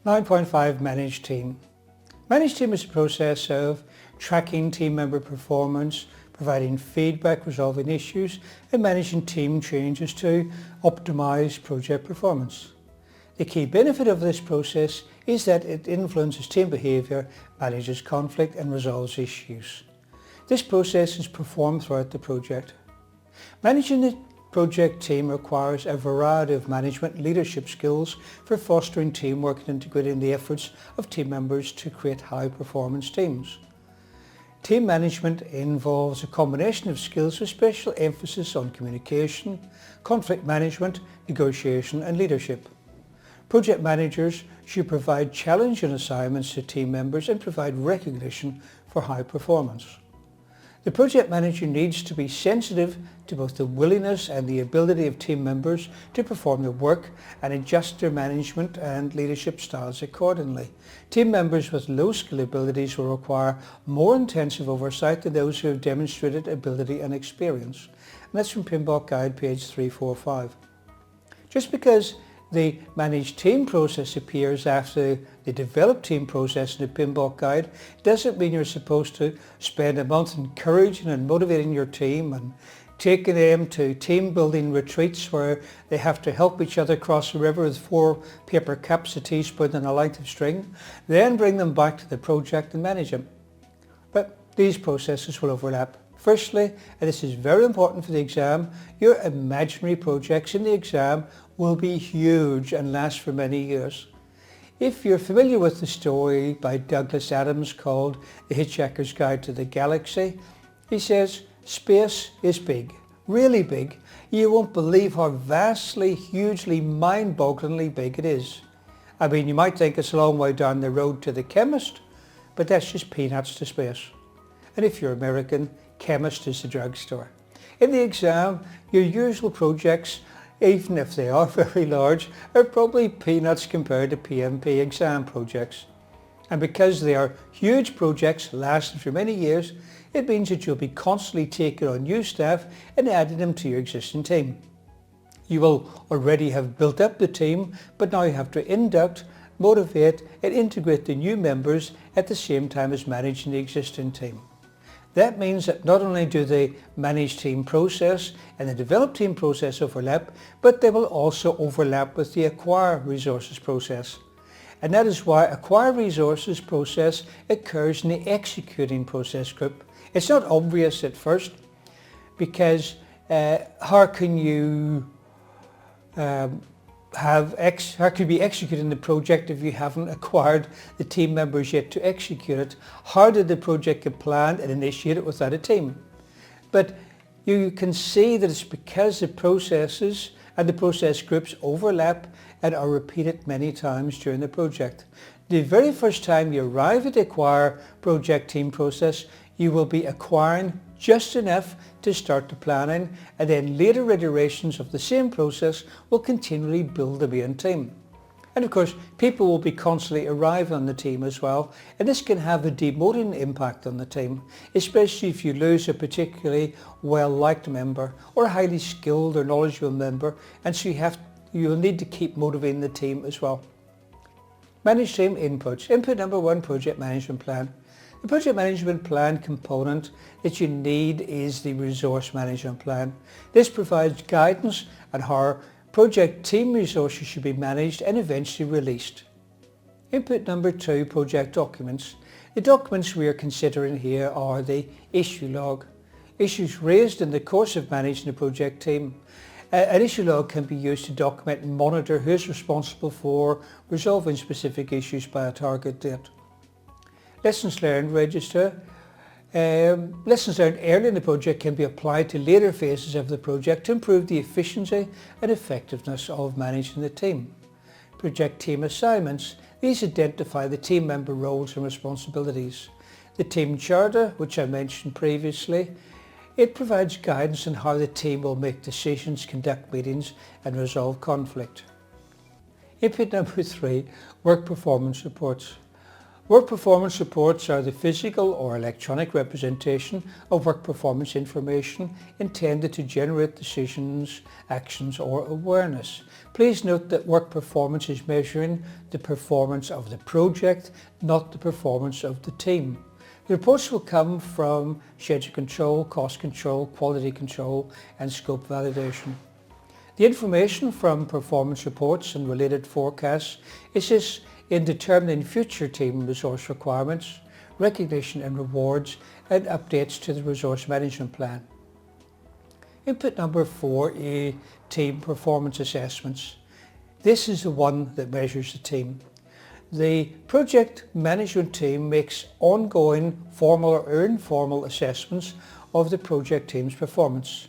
9.5 Manage Team. Manage Team is a process of tracking team member performance, providing feedback, resolving issues, and managing team changes to optimize project performance. The key benefit of this process is that it influences team behavior, manages conflict, and resolves issues. This process is performed throughout the project. Managing the project team requires a variety of management leadership skills for fostering teamwork and integrating the efforts of team members to create high-performance teams. Team management involves a combination of skills with special emphasis on communication, conflict management, negotiation, and leadership. Project managers should provide challenging assignments to team members and provide recognition for high performance. The project manager needs to be sensitive to both the willingness and the ability of team members to perform their work and adjust their management and leadership styles accordingly. Team members with low skill abilities will require more intensive oversight than those who have demonstrated ability and experience. And that's from PMBOK Guide, page 345. Just because the managed team process appears after the developed team process in the PMBOK Guide doesn't mean you're supposed to spend a month encouraging and motivating your team and taking them to team building retreats where they have to help each other cross the river with 4 paper cups, a teaspoon and a length of string, then bring them back to the project and manage them. But these processes will overlap. Firstly, and this is very important for the exam, your imaginary projects in the exam will be huge and last for many years. If you're familiar with the story by Douglas Adams called The Hitchhiker's Guide to the Galaxy, he says, space is big, really big. You won't believe how vastly, hugely, mind-bogglingly big it is. I mean, you might think it's a long way down the road to the chemist, but that's just peanuts to space. And if you're American, chemist is the drugstore. In the exam, your usual projects, even if they are very large, are probably peanuts compared to PMP exam projects. And because they are huge projects lasting for many years, it means that you'll be constantly taking on new staff and adding them to your existing team. You will already have built up the team, but now you have to induct, motivate and integrate the new members at the same time as managing the existing team. That means that not only do the managed team process and the developed team process overlap, but they will also overlap with the acquire resources process. And that is why acquire resources process occurs in the executing process group. It's not obvious at first because how can you be executing the project if you haven't acquired the team members yet to execute it? How did the project get planned and initiated without a team? But you can see that it's because the processes and the process groups overlap and are repeated many times during the project. The very first time you arrive at the acquire project team process, you will be acquiring just enough to start the planning, and then later iterations of the same process will continually build the main team. And of course, people will be constantly arriving on the team as well, and this can have a demoting impact on the team, especially if you lose a particularly well-liked member or a highly skilled or knowledgeable member, and so you'll need to keep motivating the team as well. Manage team inputs. Input number 1, project management plan. The project management plan component that you need is the resource management plan. This provides guidance on how project team resources should be managed and eventually released. Input number 2, project documents. The documents we are considering here are the issue log. Issues raised in the course of managing the project team. An issue log can be used to document and monitor who is responsible for resolving specific issues by a target date. Lessons learned register. Lessons learned early in the project can be applied to later phases of the project to improve the efficiency and effectiveness of managing the team. Project team assignments. These identify the team member roles and responsibilities. The team charter, which I mentioned previously, it provides guidance on how the team will make decisions, conduct meetings and resolve conflict. Input number 3, work performance reports. Work performance reports are the physical or electronic representation of work performance information intended to generate decisions, actions or awareness. Please note that work performance is measuring the performance of the project, not the performance of the team. The reports will come from schedule control, cost control, quality control and scope validation. The information from performance reports and related forecasts is in determining future team resource requirements, recognition and rewards, and updates to the resource management plan. Input number 4 is team performance assessments. This is the one that measures the team. The project management team makes ongoing formal or informal assessments of the project team's performance.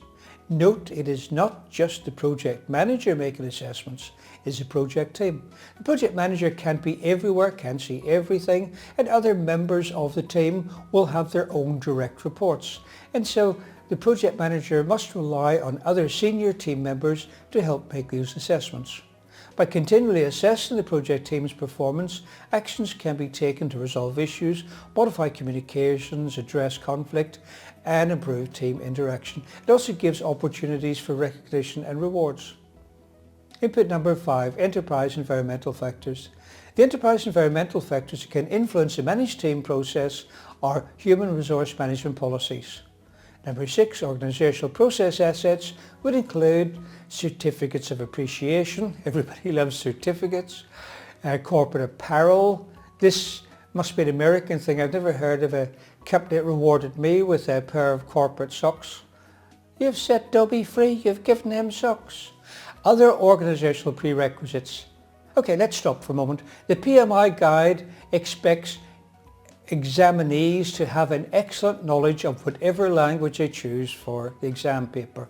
Note, it is not just the project manager making assessments, it's a project team. The project manager can't be everywhere, can't see everything, and other members of the team will have their own direct reports. And so the project manager must rely on other senior team members to help make these assessments. By continually assessing the project team's performance, actions can be taken to resolve issues, modify communications, address conflict, and improve team interaction. It also gives opportunities for recognition and rewards. Input number 5, enterprise environmental factors. The enterprise environmental factors that can influence the managed team process are human resource management policies. Number 6, organizational process assets would include certificates of appreciation. Everybody loves certificates. Corporate apparel. This must be an American thing. I've never heard of a company that rewarded me with a pair of corporate socks. You've set Dobby free, you've given them socks. Other organizational prerequisites. Okay, let's stop for a moment. The PMI guide expects examinees to have an excellent knowledge of whatever language they choose for the exam paper.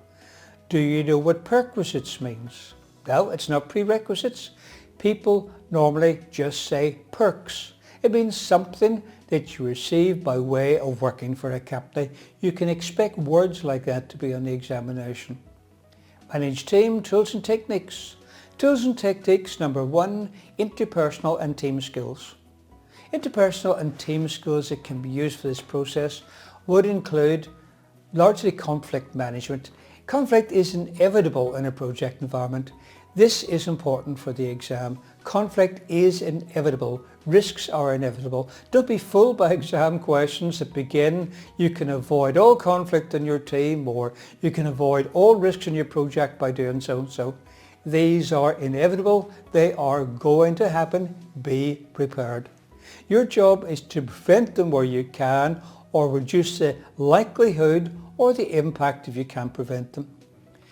Do you know what perquisites means? Well, it's not prerequisites. People normally just say perks. It means something that you receive by way of working for a company. You can expect words like that to be on the examination. Managed team, tools and techniques. Tools and techniques, number 1, interpersonal and team skills. Interpersonal and team skills that can be used for this process would include largely conflict management. Conflict is inevitable in a project environment. This is important for the exam. Conflict is inevitable. Risks are inevitable. Don't be fooled by exam questions that begin, you can avoid all conflict in your team, or you can avoid all risks in your project by doing so and so. These are inevitable. They are going to happen. Be prepared. Your job is to prevent them where you can, or reduce the likelihood or the impact if you can't prevent them.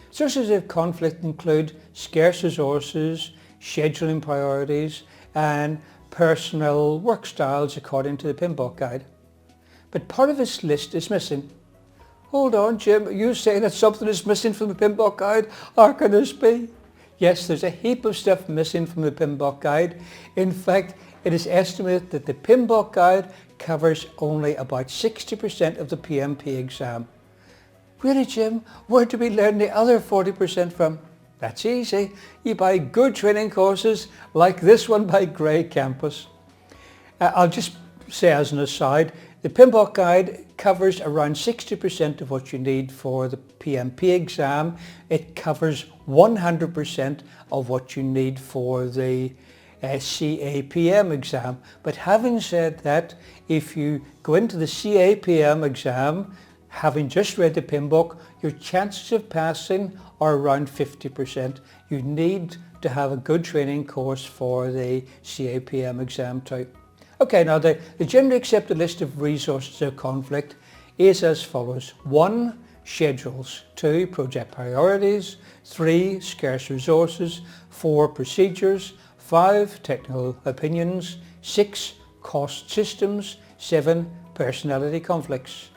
Sources of conflict include scarce resources, scheduling priorities, and personal work styles according to the PMBOK guide. But part of this list is missing. Hold on, Jim, are you saying that something is missing from the PMBOK guide? How can this be? Yes, there's a heap of stuff missing from the PMBOK guide. In fact, it is estimated that the PMBOK guide covers only about 60% of the PMP exam. Really, Jim? Where do we learn the other 40% from? That's easy. You buy good training courses like this one by Grey Campus. I'll just say as an aside, the PMBOK guide covers around 60% of what you need for the PMP exam. It covers 100% of what you need for the CAPM exam. But having said that, if you go into the CAPM exam, having just read the PMBOK, your chances of passing are around 50%. You need to have a good training course for the CAPM exam too. Okay, now the generally accepted list of resources of conflict is as follows. 1, schedules. 2, project priorities. 3, scarce resources. 4, procedures. 5, technical opinions. 6, cost systems. 7, personality conflicts.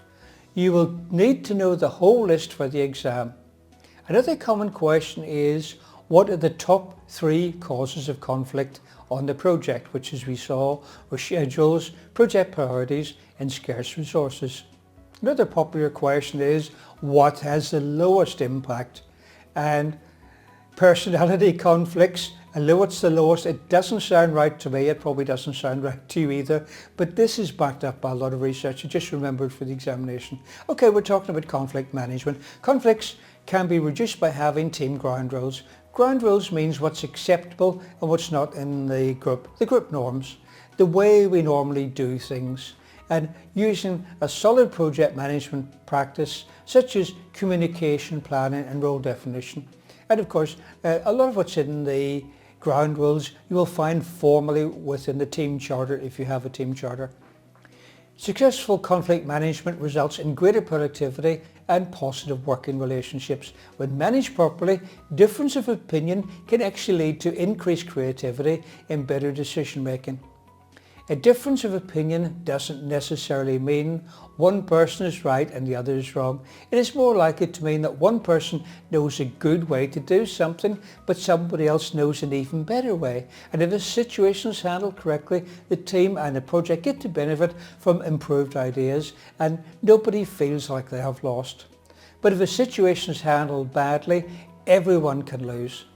You will need to know the whole list for the exam. Another common question is, what are the top 3 causes of conflict on the project, which, as we saw, were schedules, project priorities and scarce resources. Another popular question is, what has the lowest impact? And personality conflicts Although it's the lowest, it doesn't sound right to me. It probably doesn't sound right to you either. But this is backed up by a lot of research. I just remembered for the examination. Okay, we're talking about conflict management. Conflicts can be reduced by having team ground rules. Ground rules means what's acceptable and what's not in the group norms, the way we normally do things, and using a solid project management practice such as communication planning and role definition. And of course, a lot of what's in the ground rules you will find formally within the team charter if you have a team charter. Successful conflict management results in greater productivity and positive working relationships. When managed properly, difference of opinion can actually lead to increased creativity and better decision making. A difference of opinion doesn't necessarily mean one person is right and the other is wrong. It is more likely to mean that one person knows a good way to do something, but somebody else knows an even better way. And if a situation is handled correctly, the team and the project get to benefit from improved ideas and nobody feels like they have lost. But if a situation is handled badly, everyone can lose.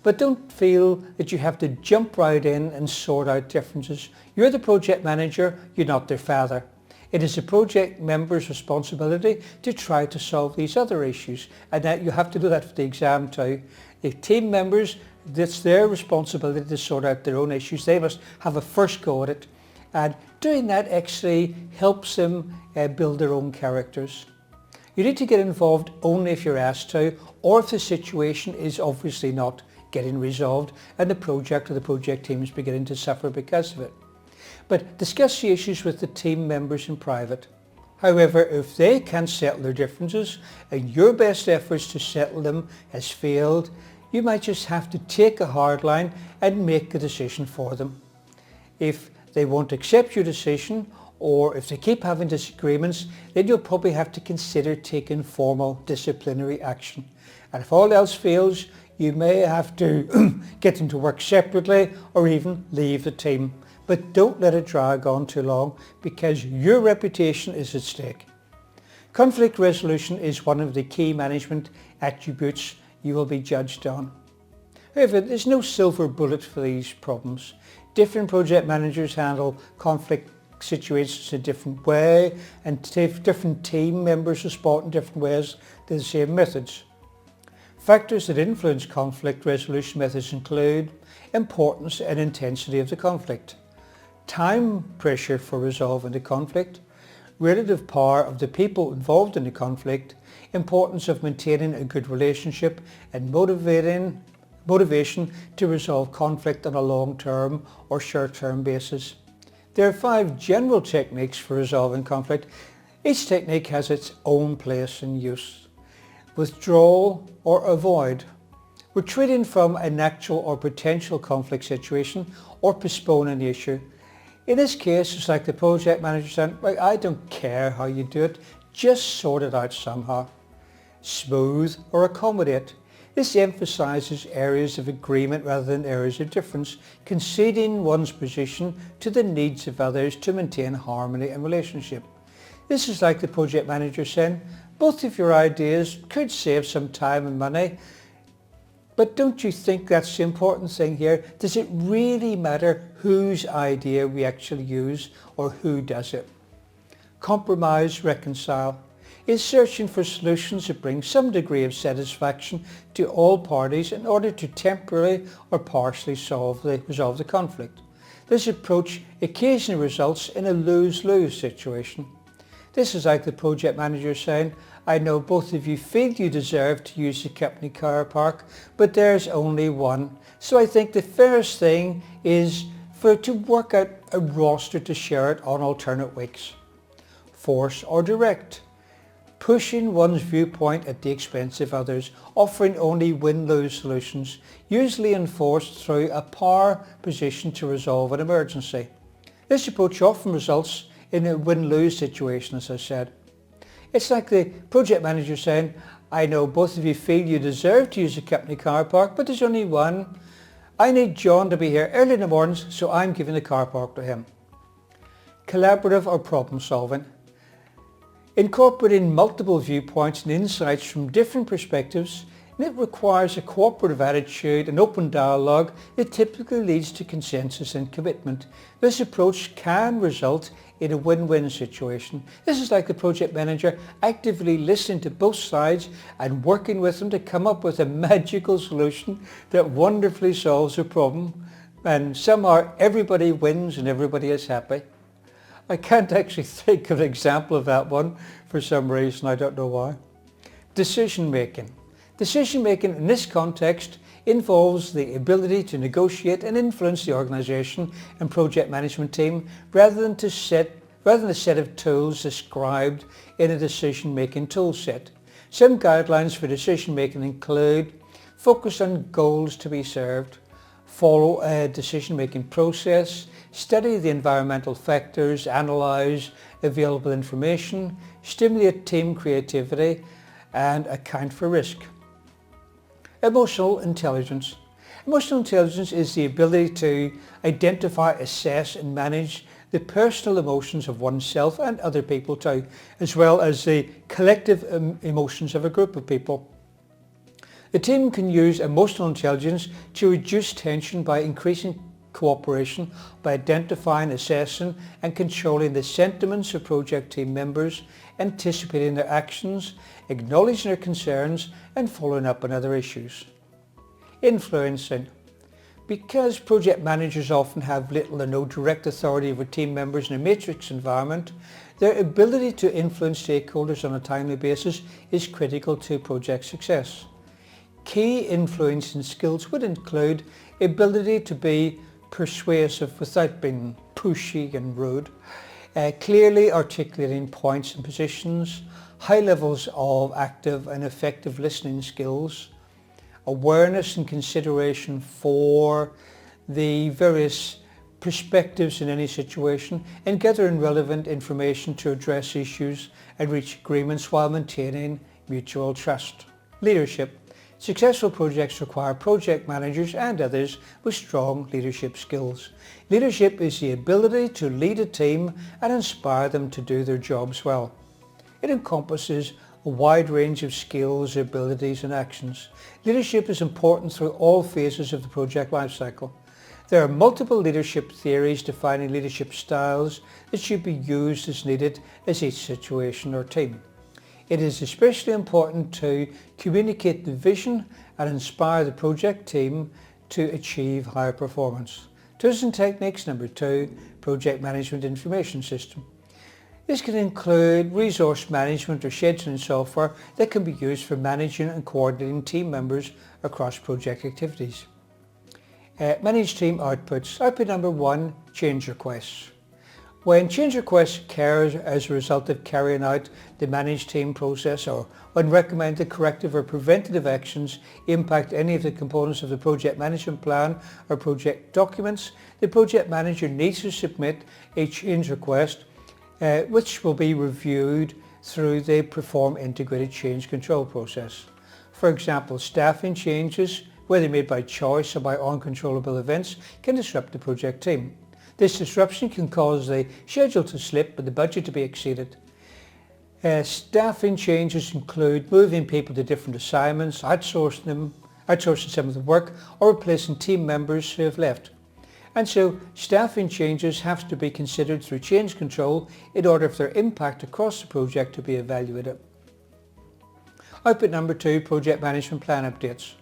But don't feel that you have to jump right in and sort out differences. You're the project manager, you're not their father. It is a project member's responsibility to try to solve these other issues, and that you have to do that for the exam too. The team members, it's their responsibility to sort out their own issues. They must have a first go at it, and doing that actually helps them build their own characters. You need to get involved only if you're asked to, or if the situation is obviously not getting resolved and the project or the project team is beginning to suffer because of it. But discuss the issues with the team members in private. However, if they can't settle their differences and your best efforts to settle them has failed, you might just have to take a hard line and make a decision for them. If they won't accept your decision, or if they keep having disagreements, then you'll probably have to consider taking formal disciplinary action. And if all else fails, you may have to get them to work separately or even leave the team. But don't let it drag on too long, because your reputation is at stake. Conflict resolution is one of the key management attributes you will be judged on. However, there's no silver bullet for these problems. Different project managers handle conflict situations in a different way, and different team members respond in different ways to the same methods. Factors that influence conflict resolution methods include importance and intensity of the conflict, time pressure for resolving the conflict, relative power of the people involved in the conflict, importance of maintaining a good relationship, and motivation to resolve conflict on a long-term or short-term basis. There are 5 general techniques for resolving conflict. Each technique has its own place and use. Withdrawal or avoid. Retreating from an actual or potential conflict situation or postponing the issue. In this case, it's like the project manager saying, "Well, I don't care how you do it, just sort it out somehow." Smooth or accommodate. This emphasizes areas of agreement rather than areas of difference, conceding one's position to the needs of others to maintain harmony and relationship. This is like the project manager saying, "Both of your ideas could save some time and money, but don't you think that's the important thing here? Does it really matter whose idea we actually use or who does it?" Compromise, reconcile is searching for solutions that bring some degree of satisfaction to all parties in order to temporarily or partially resolve the conflict. This approach occasionally results in a lose-lose situation. This is like the project manager saying, "I know both of you feel you deserve to use the company car park, but there's only one. So I think the fairest thing is to work out a roster to share it on alternate weeks." Force or direct. Pushing one's viewpoint at the expense of others, offering only win-lose solutions, usually enforced through a power position to resolve an emergency. This approach often results in a win-lose situation, as I said. It's like the project manager saying, "I know both of you feel you deserve to use the company car park, but there's only one. I need John to be here early in the mornings, so I'm giving the car park to him." Collaborative or problem solving. Incorporating multiple viewpoints and insights from different perspectives and it requires a cooperative attitude and open dialogue that typically leads to consensus and commitment. This approach can result in a win-win situation. This is like the project manager actively listening to both sides and working with them to come up with a magical solution that wonderfully solves a problem, and somehow everybody wins and everybody is happy. I can't actually think of an example of that one for some reason, I don't know why. Decision making. Decision making in this context involves the ability to negotiate and influence the organisation and project management team rather than a set of tools described in a decision making tool set. Some guidelines for decision making include focus on goals to be served, follow a decision making process, study the environmental factors, analyse available information, stimulate team creativity and account for risk. Emotional intelligence. Emotional intelligence is the ability to identify, assess and manage the personal emotions of oneself and other people too, as well as the collective emotions of a group of people. The team can use emotional intelligence to reduce tension by increasing cooperation, by identifying, assessing and controlling the sentiments of project team members, anticipating their actions, acknowledging their concerns and following up on other issues. Influencing. Because project managers often have little or no direct authority over team members in a matrix environment, their ability to influence stakeholders on a timely basis is critical to project success. Key influencing skills would include ability to be persuasive without being pushy and rude, clearly articulating points and positions, high levels of active and effective listening skills, awareness and consideration for the various perspectives in any situation, and gathering relevant information to address issues and reach agreements while maintaining mutual trust. Leadership. Successful projects require project managers and others with strong leadership skills. Leadership is the ability to lead a team and inspire them to do their jobs well. It encompasses a wide range of skills, abilities and actions. Leadership is important through all phases of the project lifecycle. There are multiple leadership theories defining leadership styles that should be used as needed as each situation or team. It is especially important to communicate the vision and inspire the project team to achieve higher performance. Tools and techniques. Number 2, project management information system. This can include resource management or scheduling software that can be used for managing and coordinating team members across project activities. Manage team outputs. Output number 1, change requests. When change requests occur as a result of carrying out the managed team process, or when recommended corrective or preventative actions impact any of the components of the project management plan or project documents, the project manager needs to submit a change request which will be reviewed through the Perform Integrated Change Control process. For example, staffing changes, whether made by choice or by uncontrollable events, can disrupt the project team. This disruption can cause the schedule to slip and the budget to be exceeded. Staffing changes include moving people to different assignments, outsourcing some of the work, or replacing team members who have left. And so staffing changes have to be considered through change control in order for their impact across the project to be evaluated. Output number 2, project management plan updates.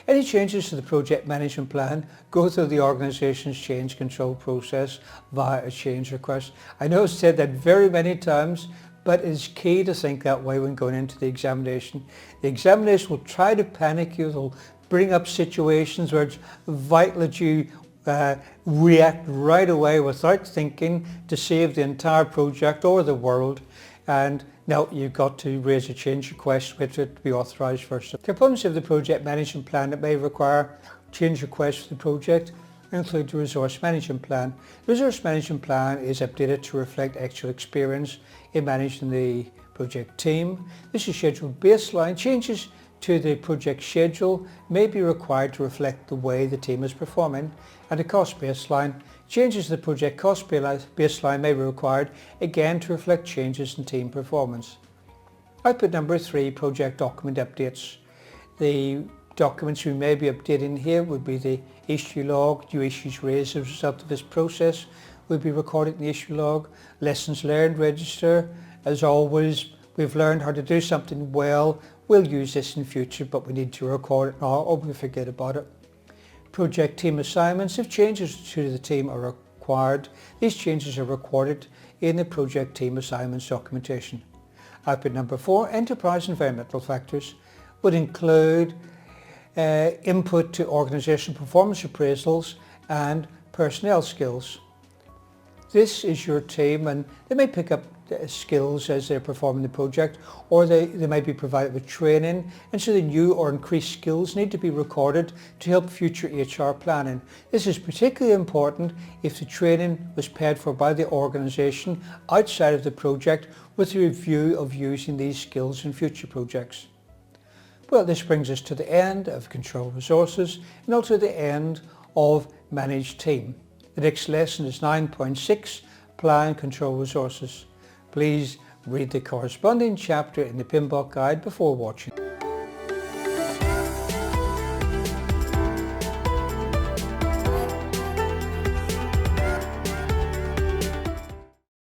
Any changes to the project management plan go through the organisation's change control process via a change request. I know I've said that very many times, but it's key to think that way when going into the examination. The examination will try to panic you, they'll bring up situations where it's vital that you react right away without thinking to save the entire project or the world, and now you've got to raise a change request which would be authorised first. Components of the project management plan that may require change requests for the project include the resource management plan. The resource management plan is updated to reflect actual experience in managing the project team. This is scheduled baseline. Changes to the project schedule may be required to reflect the way the team is performing, and the cost baseline. Changes to the project cost baseline may be required again to reflect changes in team performance. Output number 3, project document updates. The documents we may be updating here would be the issue log. New issues raised as a result of this process will be recorded in the issue log. Lessons learned register. As always, we've learned how to do something well. We'll use this in future, but we need to record it now or we forget about it. Project team assignments. If changes to the team are required, these changes are recorded in the project team assignments documentation. Output number 4, enterprise environmental factors, would include input to organizational performance appraisals and personnel skills. This is your team, and they may pick up skills as they're performing the project, or they may be provided with training, and so the new or increased skills need to be recorded to help future HR planning. This is particularly important if the training was paid for by the organisation outside of the project, with a review of using these skills in future projects. Well, this brings us to the end of control resources and also the end of managed team. The next lesson is 9.6, Apply and Control Resources. Please read the corresponding chapter in the PMBOK guide before watching.